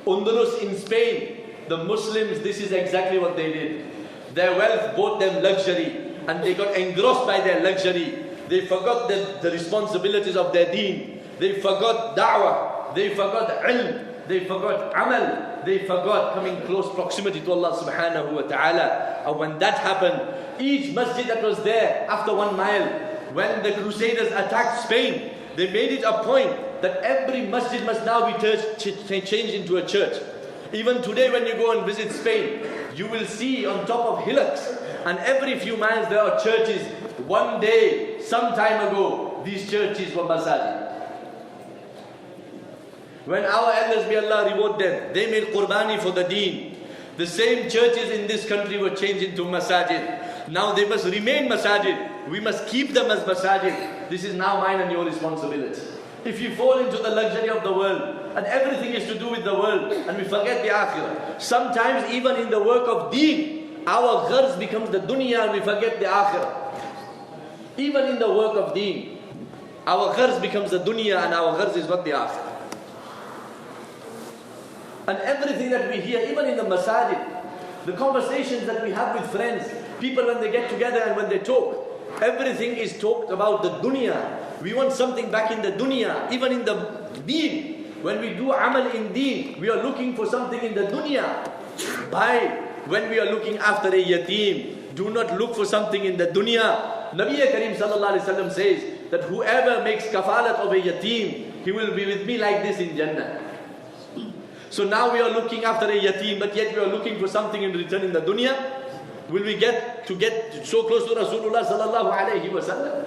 Andalus in Spain, the Muslims, this is exactly what they did. Their wealth bought them luxury, and they got engrossed by their luxury. They forgot the responsibilities of their deen. They forgot da'wah. They forgot ilm. They forgot amal. They forgot coming close proximity to Allah subhanahu wa ta'ala. And when that happened, each masjid that was there after 1 mile, when the Crusaders attacked Spain, they made it a point that every masjid must now be changed into a church. Even today when you go and visit Spain, you will see on top of hillocks, and every few miles there are churches. One day, some time ago, these churches were masajid. When our elders, may Allah reward them, they made qurbani for the deen. The same churches in this country were changed into masajid. Now they must remain masajid. We must keep them as masajid. This is now mine and your responsibility. If you fall into the luxury of the world, and everything is to do with the world, and we forget the akhirah. Sometimes even in the work of deen, our gharz becomes the dunya and we forget the akhirah. Even in the work of deen, our gharz becomes the dunya and our gharz is not the akhirah. And everything that we hear, even in the masajid, the conversations that we have with friends, people when they get together and when they talk, everything is talked about the dunya. We want something back in the dunya, even in the deen. When we do amal in deen, we are looking for something in the dunya. When we are looking after a yatim, do not look for something in the dunya. Nabi Kareem sallallahu alaihi wasallam says that whoever makes kafalat of a yatim, he will be with me like this in Jannah. So now we are looking after a yatim, but yet we are looking for something in return in the dunya. Will we get so close to Rasulullah sallallahu alayhi wa sallam?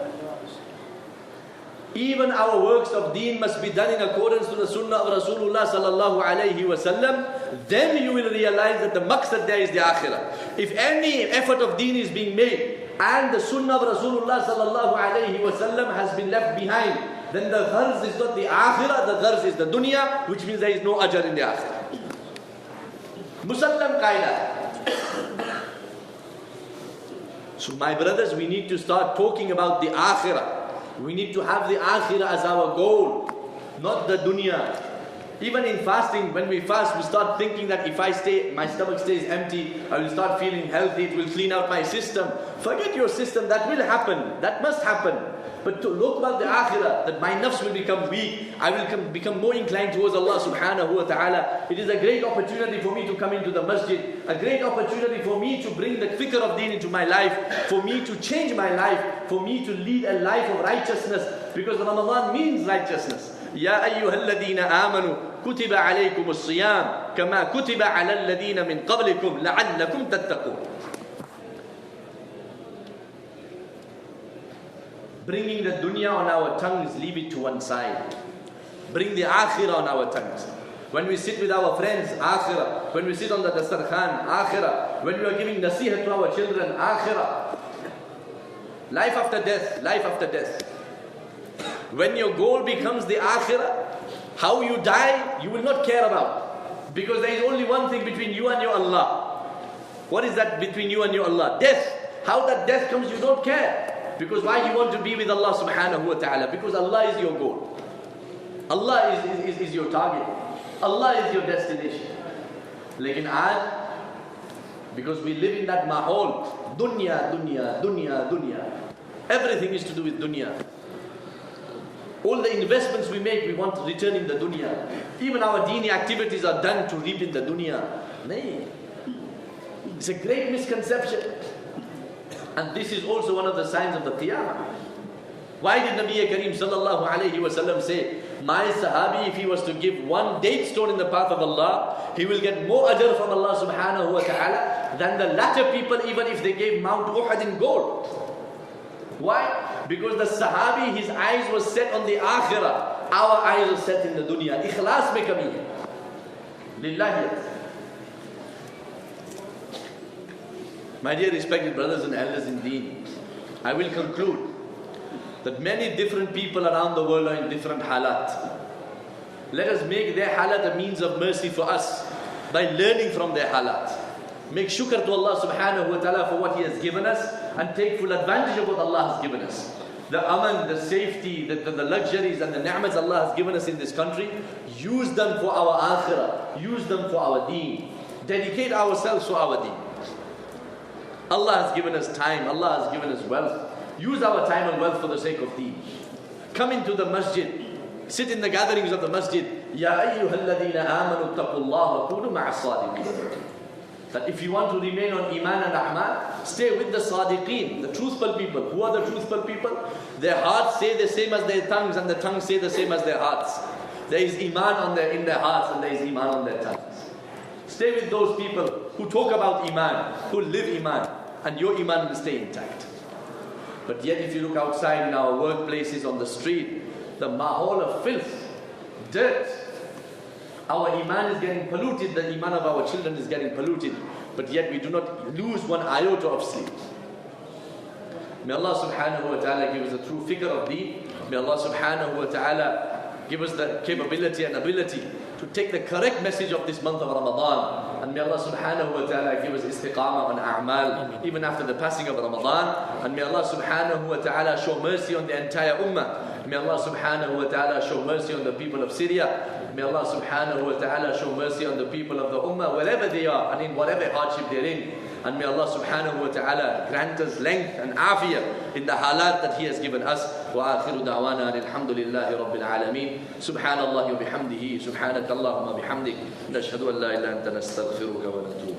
Even our works of deen must be done in accordance to the sunnah of Rasulullah sallallahu alayhi wa sallam. Then you will realize that the maqsad there is the akhirah. If any effort of deen is being made and the sunnah of Rasulullah sallallahu alayhi wa sallam has been left behind, then the gharz is not the akhirah, the gharz is the dunya, which means there is no ajr in the akhirah. Musallam qaida. So my brothers, we need to start talking about the akhirah. We need to have the akhirah as our goal, not the dunya. Even in fasting, when we fast, we start thinking that if my stomach stays empty, I will start feeling healthy, it will clean out my system. Forget your system, that will happen, that must happen. But to look about the akhirah, that my nafs will become weak, I will become more inclined towards Allah subhanahu wa ta'ala. It is a great opportunity for me to come into the masjid, a great opportunity for me to bring the fikr of deen into my life, for me to change my life, for me to lead a life of righteousness, because Ramadan means righteousness. يا أيها الذين آمنوا كتب عليكم الصيام كما كتب على الذين من قبلكم لعلكم تتقون. Bringing the dunya on our tongues, leave it to one side. Bring the akhirah on our tongues. When we sit with our friends, akhirah. When we sit on the dastarkhan, akhirah. When we are giving nasihat to our children, akhirah. Life after death, life after death. When your goal becomes the akhirah, how you die, you will not care about. Because there is only one thing between you and your Allah. What is that between you and your Allah? Death. How that death comes, you don't care. Because why you want to be with Allah subhanahu wa ta'ala? Because Allah is your goal. Allah is your target. Allah is your destination. Lekin aaj, because we live in that mahol, dunya, dunya, dunya, dunya. Everything is to do with dunya. All the investments we make, we want to return in the dunya. Even our dini activities are done to reap in the dunya. Nay. It's a great misconception. And this is also one of the signs of the qiyamah. Why did Nabi Kareem sallallahu alayhi wa sallam say, my sahabi, if he was to give one date stone in the path of Allah, he will get more ajr from Allah subhanahu wa ta'ala than the latter people, even if they gave Mount Uhud in gold. Why? Because the sahabi, his eyes were set on the akhirah. Our eyes are set in the dunya. Ikhlas mein kami hai. Lillahi. My dear respected brothers and elders in deen, I will conclude that many different people around the world are in different halat. Let us make their halat a means of mercy for us by learning from their halat. Make shukr to Allah subhanahu wa ta'ala for what He has given us and take full advantage of what Allah has given us. The aman, the safety, the luxuries and the ni'mats Allah has given us in this country, use them for our akhirah, use them for our deen. Dedicate ourselves to our deen. Allah has given us time, Allah has given us wealth. Use our time and wealth for the sake of deen. Come into the masjid, sit in the gatherings of the masjid. Ya ayyuhalladhina amanu taqullaha wa kunu ma'as sadiqeen. That if you want to remain on iman and a'mal, stay with the sadiqeen, the truthful people. Who are the truthful people? Their hearts say the same as their tongues, and the tongues say the same as their hearts. There is iman in their hearts, and there is iman on their tongues. Stay with those people who talk about iman, who live iman, and your iman will stay intact. But yet if you look outside in our workplaces, on the street, the mahol of filth, dirt, our iman is getting polluted, the iman of our children is getting polluted, but yet we do not lose one iota of sleep. May Allah subhanahu wa ta'ala give us a true figure of deen. May Allah subhanahu wa ta'ala give us the capability and ability to take the correct message of this month of Ramadan. And may Allah subhanahu wa ta'ala give us istiqamah on a'mal even after the passing of Ramadan. And may Allah subhanahu wa ta'ala show mercy on the entire ummah. May Allah subhanahu wa ta'ala show mercy on the people of Syria. May Allah subhanahu wa ta'ala show mercy on the people of the ummah wherever they are and in whatever hardship they're in. And may Allah subhanahu wa ta'ala grant us length and afiyah in the halat that He has given us. Wa akhiru da'wana alhamdulillahi rabbil alameen. Subhanallah wa bihamdihi. Subhanakallahumma bihamdik. Nashhadu an la ilaha illa anta nastaghfiruka wa natubu.